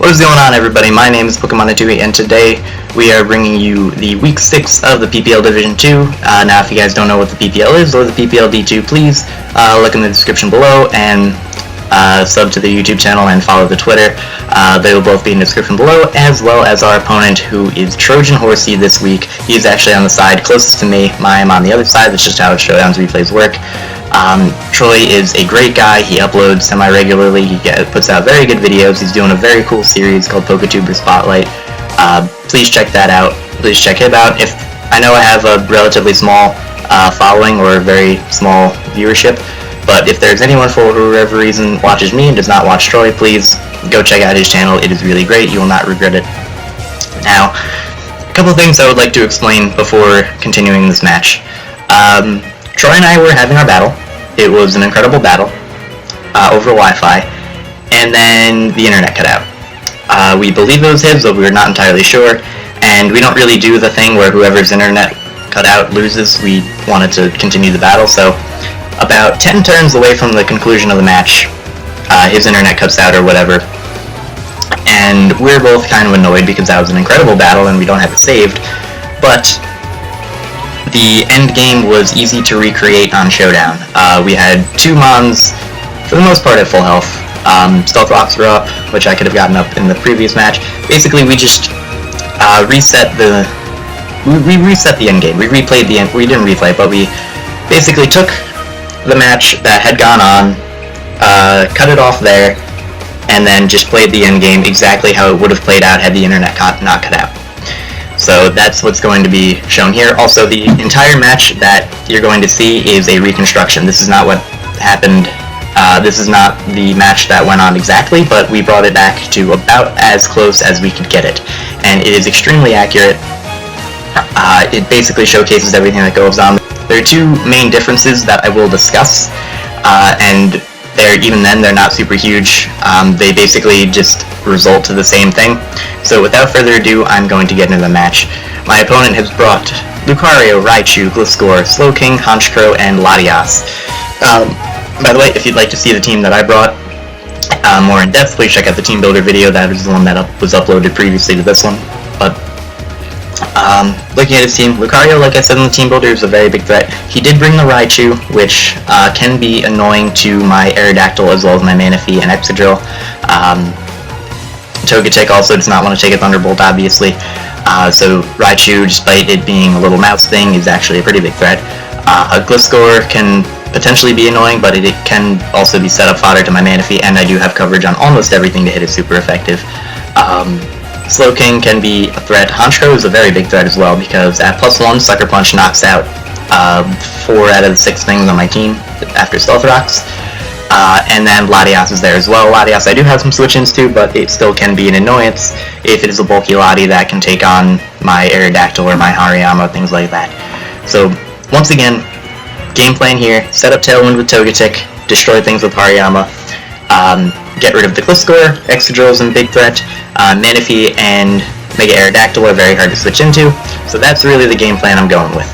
What is going on, everybody? My name is Pokemon and today we are bringing you the Week 6 of the PPL Division 2. Now, if you guys don't know what the PPL is or the PPL D2, please look in the description below and sub to the YouTube channel and follow the Twitter. They will both be in the description below, as well as our opponent, who is Trojan Horsey this week. He's actually on the side closest to me. I'm on the other side. That's just how Showdown's replays work. Troy is a great guy. He uploads semi-regularly. He puts out very good videos. He's doing a very cool series called PokeTuber Spotlight. Please check that out. Please check him out. If I know I have a relatively small following or a very small viewership, but if there's anyone for whatever reason watches me and does not watch Troy, please go check out his channel. It is really great. You will not regret it. Now, a couple things I would like to explain before continuing this match. Troy and I were having our battle. It was an incredible battle over Wi-Fi, and then the internet cut out. We believe it was his, but we were not entirely sure, and we don't really do the thing where whoever's internet cut out loses. We wanted to continue the battle, so about 10 turns away from the conclusion of the match, his internet cuts out or whatever, and we're both kind of annoyed because that was an incredible battle and we don't have it saved, but the end game was easy to recreate on Showdown. We had two Mons, for the most part, at full health. Stealth Rocks were up, which I could have gotten up in the previous match. Basically, we just reset the end game. We replayed the end. We didn't replay, but we basically took the match that had gone on, cut it off there, and then just played the end game exactly how it would have played out had the internet not cut out. So that's what's going to be shown here. Also, the entire match that you're going to see is a reconstruction. This is not what happened. This is not the match that went on exactly, but we brought it back to about as close as we could get it. And it is extremely accurate. It basically showcases everything that goes on. There are two main differences that I will discuss, and even then they're not super huge. They basically just result to the same thing. So without further ado, I'm going to get into the match. My opponent has brought Lucario, Raichu, Gliscor, Slowking, Honchkrow, and Latias. By the way, if you'd like to see the team that I brought more in depth, please check out the Team Builder video. That is the one that was uploaded previously to this one. But looking at his team, Lucario, like I said in the Team Builder, is a very big threat. He did bring the Raichu, which can be annoying to my Aerodactyl as well as my Manaphy and Excadrill. Togetic also does not want to take a Thunderbolt, obviously. So Raichu, despite it being a little mouse thing, is actually a pretty big threat. Gliscor can potentially be annoying, but it can also be set up fodder to my Manaphy, and I do have coverage on almost everything to hit it super effective. Slowking can be a threat. Honchkrow is a very big threat as well, because at +1, Sucker Punch knocks out 4 out of the 6 things on my team after Stealth Rocks. And then Latias is there as well. Latias I do have some switch-ins too, but it still can be an annoyance if it is a bulky Lati that can take on my Aerodactyl or my Hariyama, things like that. So, once again, game plan here, set up Tailwind with Togetic, destroy things with Hariyama, get rid of the Gliscor, Excadrill is a big threat, Manaphy and Mega Aerodactyl are very hard to switch into, so that's really the game plan I'm going with.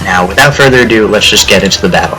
Now, without further ado, let's just get into the battle.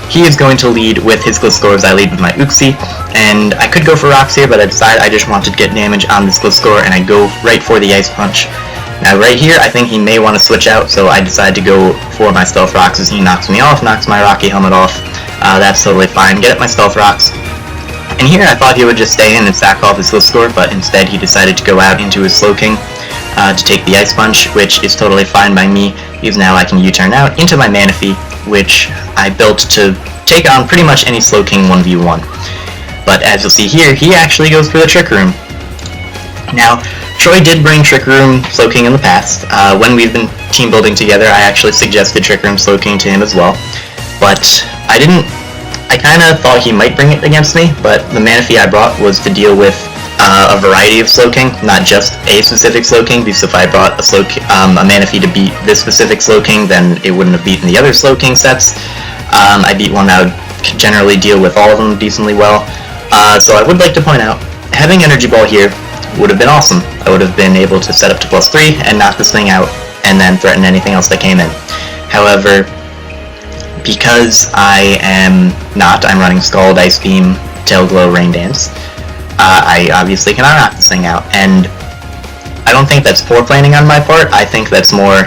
He is going to lead with his Gliscor as I lead with my Uxie, and I could go for Rocks here, but I decided I just wanted to get damage on this Gliscor, and I go right for the Ice Punch. Now right here, I think he may want to switch out, so I decide to go for my Stealth Rocks as he knocks me off, knocks my Rocky Helmet off. That's totally fine. Get up my Stealth Rocks. And here I thought he would just stay in and sack off his Gliscor, but instead he decided to go out into his Slowking to take the Ice Punch, which is totally fine by me, because now I can U-turn out into my Manaphy, which I built to take on pretty much any Slowking 1v1. But as you'll see here, he actually goes for the Trick Room. Now, Troy did bring Trick Room Slowking in the past. When we've been team building together, I actually suggested Trick Room Slowking to him as well. But I kind of thought he might bring it against me, but the Manaphy I brought was to deal with a variety of Slowking, not just a specific Slowking, because if I brought a Manaphy to beat this specific Slowking, then it wouldn't have beaten the other Slowking sets. I beat one that would generally deal with all of them decently well. So I would like to point out, having Energy Ball here would have been awesome. I would have been able to set up to +3 and knock this thing out, and then threaten anything else that came in. However, because I'm running Scald, Ice Beam, Tail Glow, Rain Dance, I obviously cannot knock this thing out, and I don't think that's poor planning on my part. I think that's more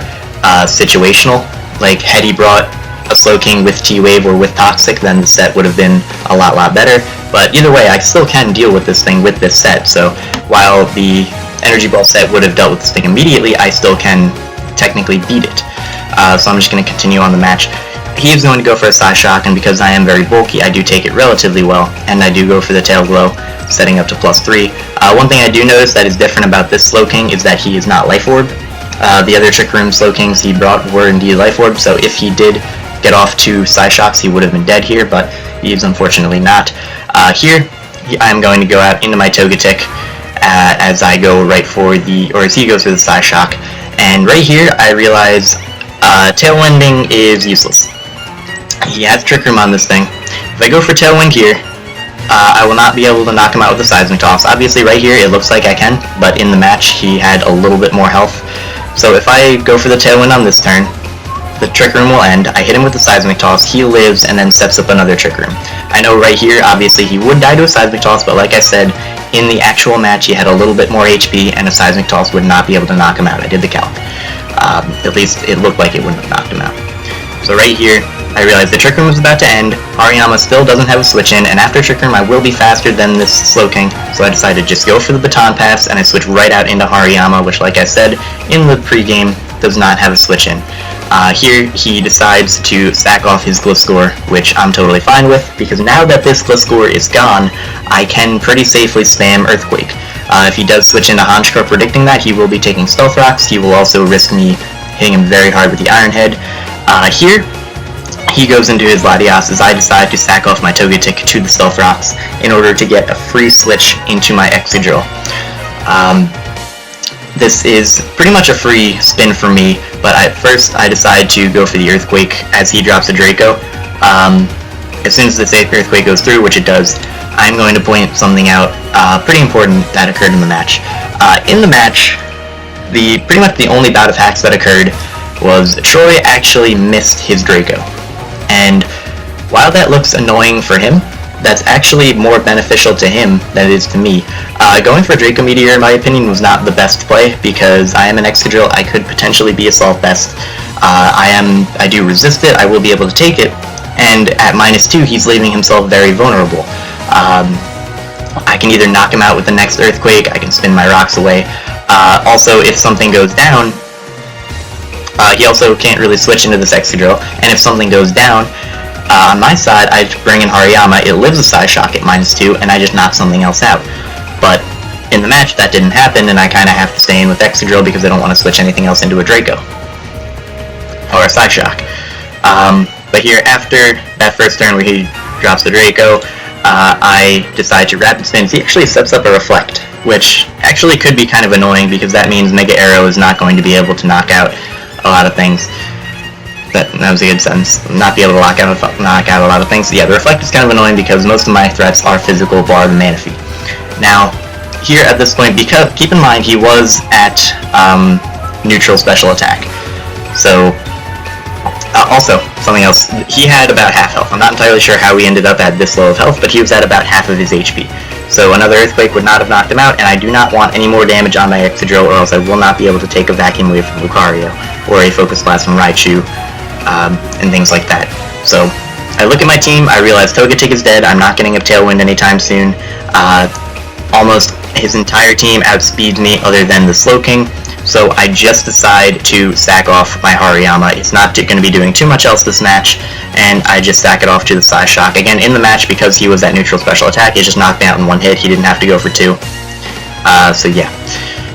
situational. Like, had he brought a Slowking with T-Wave or with Toxic, then the set would have been a lot better. But either way, I still can deal with this thing with this set, so while the Energy Ball set would have dealt with this thing immediately, I still can technically beat it. So I'm just going to continue on the match. He is going to go for a Psyshock, and because I am very bulky, I do take it relatively well, and I do go for the Tail Glow, setting up to +3. One thing I do notice that is different about this Slowking is that he is not Life Orb. The other Trick Room Slowkings he brought were indeed Life Orb, so if he did get off to Psyshocks, he would have been dead here, but he is unfortunately not. Here, I'm going to go out into my Togetic as I go right for the, or as he goes for the Psyshock, and right here I realize Tailwinding is useless. He has Trick Room on this thing. If I go for Tailwind here, I will not be able to knock him out with the Seismic Toss. Obviously right here it looks like I can, but in the match he had a little bit more health. So if I go for the Tailwind on this turn, the Trick Room will end, I hit him with the Seismic Toss, he lives, and then sets up another Trick Room. I know right here, obviously he would die to a Seismic Toss, but like I said, in the actual match he had a little bit more HP, and a Seismic Toss would not be able to knock him out. I did the calc. At least it looked like it wouldn't have knocked him out. So right here, I realized the Trick Room was about to end, Hariyama still doesn't have a switch in, and after Trick Room I will be faster than this Slowking, so I decided to just go for the Baton Pass, and I switch right out into Hariyama, which like I said in the pregame, does not have a switch in. Here he decides to sack off his Gliscor, which I'm totally fine with, because now that this Gliscor is gone, I can pretty safely spam Earthquake. If he does switch into Honchkrow predicting that, he will be taking Stealth Rocks. He will also risk me hitting him very hard with the Iron Head. Here, he goes into his Latias as I decide to sack off my Togetic to the Stealth Rocks in order to get a free switch into my Excadrill. This is pretty much a free spin for me, but at first I decide to go for the Earthquake as he drops a Draco. As soon as this Earthquake goes through, which it does, I'm going to point something out pretty important that occurred in the match. In the match, pretty much the only bout of hacks that occurred was Troy actually missed his Draco. And while that looks annoying for him, that's actually more beneficial to him than it is to me. Going for Draco Meteor, in my opinion, was not the best play, because I am an Excadrill, I could potentially be Assault Vest. I do resist it, I will be able to take it, and at -2 he's leaving himself very vulnerable. I can either knock him out with the next Earthquake, I can spin my rocks away. Also, if something goes down, he also can't really switch into this Excadrill, and if something goes down, on my side, I bring in Hariyama, it lives a Psyshock at -2, and I just knock something else out. But in the match, that didn't happen, and I kind of have to stay in with Excadrill because I don't want to switch anything else into a Draco. Or a Psyshock. But here, after that first turn where he drops the Draco, I decide to Rapid Spin. He actually sets up a Reflect, which actually could be kind of annoying because that means Mega Arrow is not going to be able to knock out a lot of things. That was a good sentence. Not be able to knock out a lot of things. Yeah, the Reflect is kind of annoying because most of my threats are physical, bar the Manaphy. Now, here at this point, because keep in mind he was at neutral special attack. So, also, something else, he had about half health. I'm not entirely sure how he ended up at this low of health, but he was at about half of his HP. So another Earthquake would not have knocked him out, and I do not want any more damage on my Excadrill, or else I will not be able to take a Vacuum Wave from Lucario, or a Focus Blast from Raichu, and things like that. So, I look at my team, I realize Togetic is dead, I'm not getting a Tailwind anytime soon. Almost his entire team outspeeds me other than the Slowking, so I just decide to sack off my Hariyama. It's not going to be doing too much else this match, and I just sack it off to the Psyshock. Again, in the match, because he was at neutral special attack, he just knocked me out in one hit, he didn't have to go for 2. So yeah.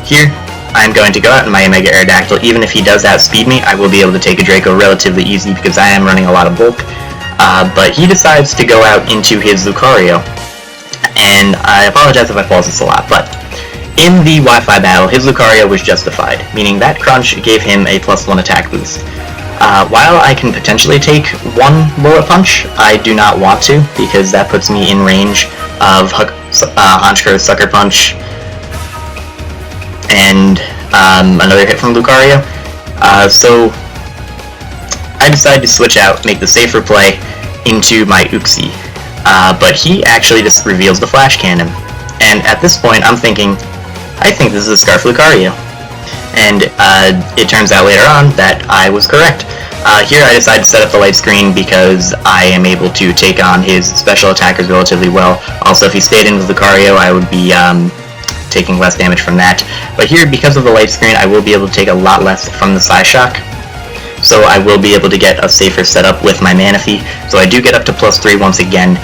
Here, I'm going to go out in my Mega Aerodactyl. Even if he does outspeed me, I will be able to take a Draco relatively easy because I am running a lot of bulk. But he decides to go out into his Lucario, and I apologize if I pause this a lot, but in the Wi-Fi battle, his Lucario was justified, meaning that Crunch gave him a +1 attack boost. While I can potentially take one Bullet Punch, I do not want to, because that puts me in range of Honchkrow's Sucker Punch and another hit from Lucario. So I decided to switch out, make the safer play into my Uxie. But he actually just reveals the Flash Cannon. And at this point, I'm thinking, I think this is a Scarf Lucario. And it turns out later on that I was correct. Here I decided to set up the light screen because I am able to take on his special attackers relatively well. Also, if he stayed in with Lucario, I would be taking less damage from that. But here, because of the light screen, I will be able to take a lot less from the Psyshock. So I will be able to get a safer setup with my Manaphy. So I do get up to +3 once again,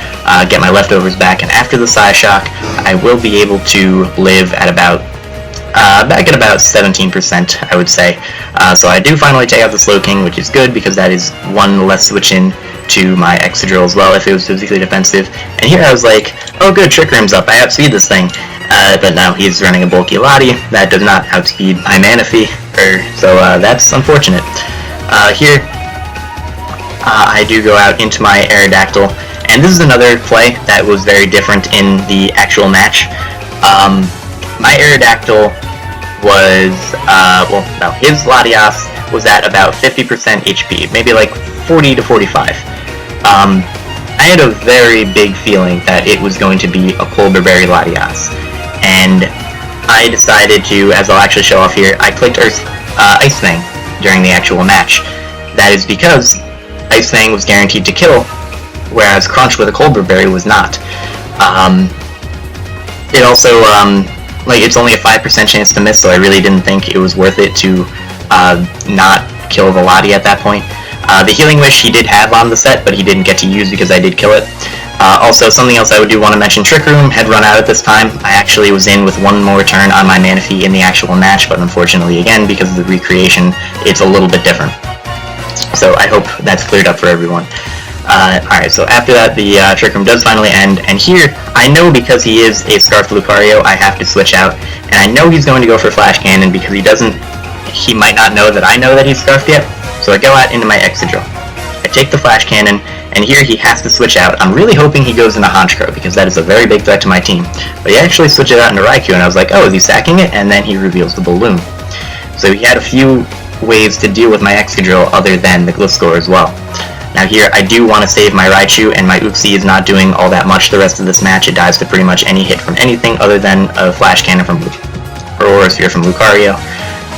get my leftovers back, and after the Psyshock, I will be able to live at about back at about 17%, I would say. So I do finally take out the Slowking, which is good because that is one less switch in to my Excadrill as well if it was physically defensive. And here I was like, oh good, Trick Room's up, I outspeed this thing. But no, he's running a bulky Lottie. That does not outspeed my Manaphy, so that's unfortunate. Here, I do go out into my Aerodactyl, and this is another play that was very different in the actual match. My Aerodactyl was, his Latias was at about 50% HP, maybe like 40 to 45. I had a very big feeling that it was going to be a Colbur-Berry Latias, and I decided to, as I'll actually show off here, I clicked Ice Fang during the actual match. That is because Ice Fang was guaranteed to kill, whereas Crunch with a Colbur-Berry was not. It also, it's only a 5% chance to miss, so I really didn't think it was worth it to not kill the Lottie at that point. The Healing Wish he did have on the set, but he didn't get to use because I did kill it. Also, something else I do want to mention, Trick Room had run out at this time. I actually was in with one more turn on my Manaphy in the actual match, but unfortunately, again, because of the recreation, it's a little bit different. So I hope that's cleared up for everyone. Alright, so after that, the Trick Room does finally end, and here, I know because he is a Scarf Lucario, I have to switch out, and I know he's going to go for Flash Cannon because he might not know that I know that he's Scarfed yet, so I go out into my Excadrill. I take the Flash Cannon, and here he has to switch out. I'm really hoping he goes into Honchkrow, because that is a very big threat to my team. But he actually switches out into Raikou, and I was like, oh, is he sacking it? And then he reveals the Balloon. So he had a few ways to deal with my Excadrill other than the Gliscor as well. Now here, I do want to save my Raichu, and my Uxie is not doing all that much the rest of this match. It dies to pretty much any hit from anything other than a Flash Cannon from Aurora Sphere from Lucario.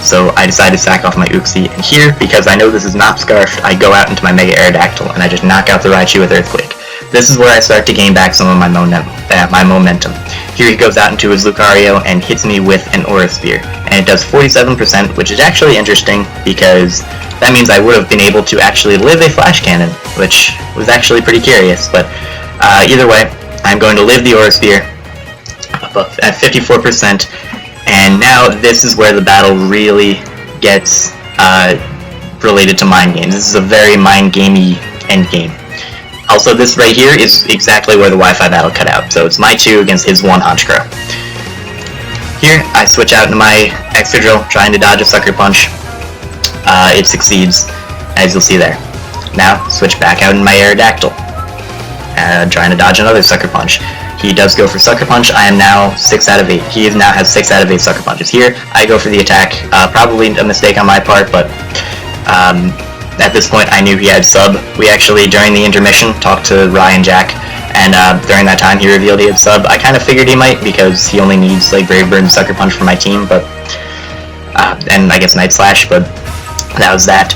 So I decided to sack off my Uxie, and here, because I know this is not Scarfed, I go out into my Mega Aerodactyl, and I just knock out the Raichu with Earthquake. This is where I start to gain back some of my momentum. Here he goes out into his Lucario and hits me with an Aura Sphere, and it does 47%, which is actually interesting, because that means I would have been able to actually live a Flash Cannon, which was actually pretty curious, but either way, I'm going to live the Aura Sphere at 54%, and now this is where the battle really gets related to mind games. This is a very mind gamey endgame. Also, this right here is exactly where the Wi-Fi battle cut out, so it's my 2 against his 1 Honchkrow. Here, I switch out into my Excadrill, trying to dodge a Sucker Punch. It succeeds, as you'll see there. Now, switch back out in my Aerodactyl, trying to dodge another Sucker Punch. He does go for Sucker Punch. I am now 6 out of 8. He now has 6 out of 8 Sucker Punches. Here, I go for the attack. Probably a mistake on my part, but at this point I knew he had sub. We actually, during the intermission, talked to Ryan Jack, and during that time he revealed he had sub. I kind of figured he might, because he only needs like Brave Bird and Sucker Punch for my team, but and I guess Night Slash, but that was that.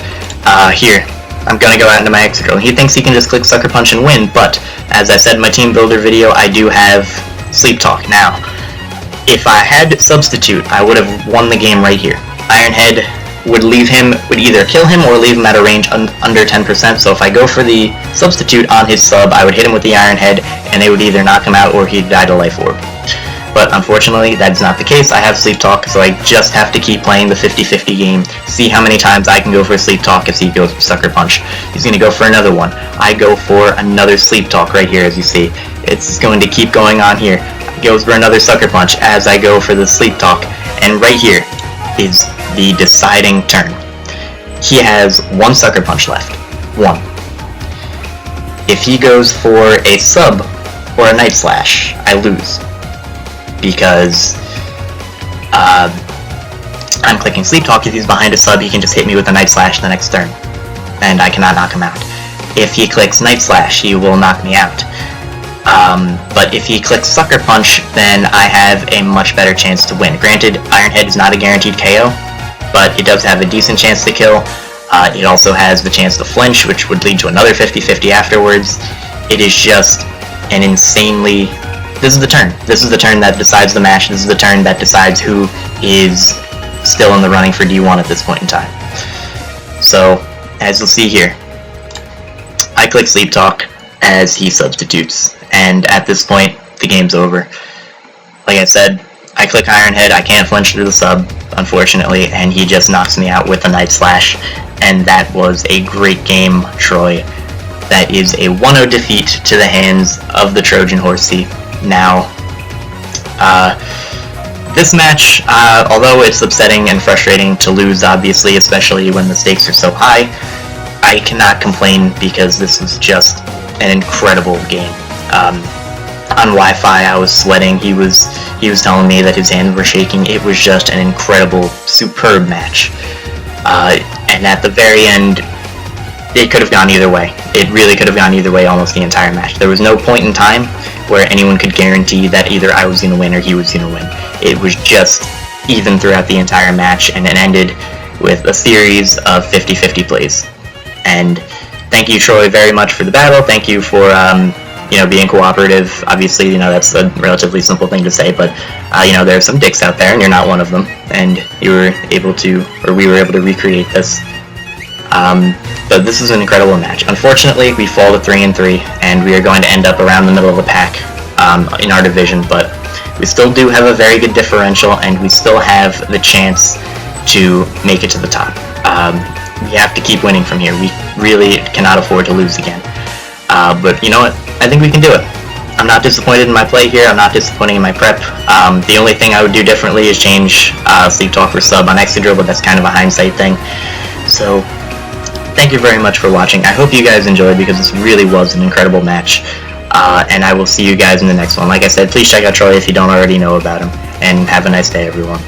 Here, I'm gonna go out into my Excadrill. He thinks he can just click Sucker Punch and win, but as I said in my team builder video, I do have Sleep Talk. Now, if I had Substitute, I would have won the game right here. Iron Head would either kill him or leave him at a range under 10%, so if I go for the Substitute on his sub, I would hit him with the Iron Head, and they would either knock him out or he'd die to Life Orb. But unfortunately, that's not the case. I have Sleep Talk, so I just have to keep playing the 50-50 game, see how many times I can go for Sleep Talk as he goes for Sucker Punch. He's going to go for another one. I go for another Sleep Talk right here, as you see. It's going to keep going on here. He goes for another Sucker Punch as I go for the Sleep Talk, and right here is the deciding turn. He has 1 Sucker Punch left. 1. If he goes for a sub or a Night Slash, I lose. Because I'm clicking Sleep Talk. If he's behind a sub, he can just hit me with a Night Slash the next turn, and I cannot knock him out. If he clicks Night Slash, he will knock me out. But if he clicks Sucker Punch, then I have a much better chance to win. Granted, Iron Head is not a guaranteed KO, but it does have a decent chance to kill. It also has the chance to flinch, which would lead to another 50-50 afterwards. It is just an insanely... This is the turn. This is the turn that decides the match. This is the turn that decides who is still in the running for D1 at this point in time. So, as you'll see here, I click Sleep Talk as he substitutes, and at this point, the game's over. Like I said, I click Iron Head, I can't flinch through the sub, unfortunately, and he just knocks me out with a Night Slash, and that was a great game, Troy. That is a 1-0 defeat to the hands of the Trojan Horsey. Now, this match, although it's upsetting and frustrating to lose, obviously, especially when the stakes are so high, I cannot complain because this was just an incredible game. On Wi-Fi, I was sweating. He was telling me that his hands were shaking. It was just an incredible, superb match. And at the very end, it could have gone either way. It really could have gone either way almost the entire match. There was no point in time where anyone could guarantee that either I was going to win or he was going to win. It was just even throughout the entire match, and it ended with a series of 50-50 plays. And thank you, Troy, very much for the battle. Thank you for being cooperative. Obviously, that's a relatively simple thing to say, but there are some dicks out there, and you're not one of them. And you were able to, or we were able to recreate this. But this is an incredible match. Unfortunately, we fall to 3-3, and we are going to end up around the middle of the pack in our division. But we still do have a very good differential, and we still have the chance to make it to the top. We have to keep winning from here. We really cannot afford to lose again. But you know what? I think we can do it. I'm not disappointed in my play here. I'm not disappointed in my prep. The only thing I would do differently is change Sleep Talk for sub on Excadrill, but that's kind of a hindsight thing. So, thank you very much for watching. I hope you guys enjoyed because this really was an incredible match. And I will see you guys in the next one. Like I said, please check out Troy if you don't already know about him. And have a nice day, everyone.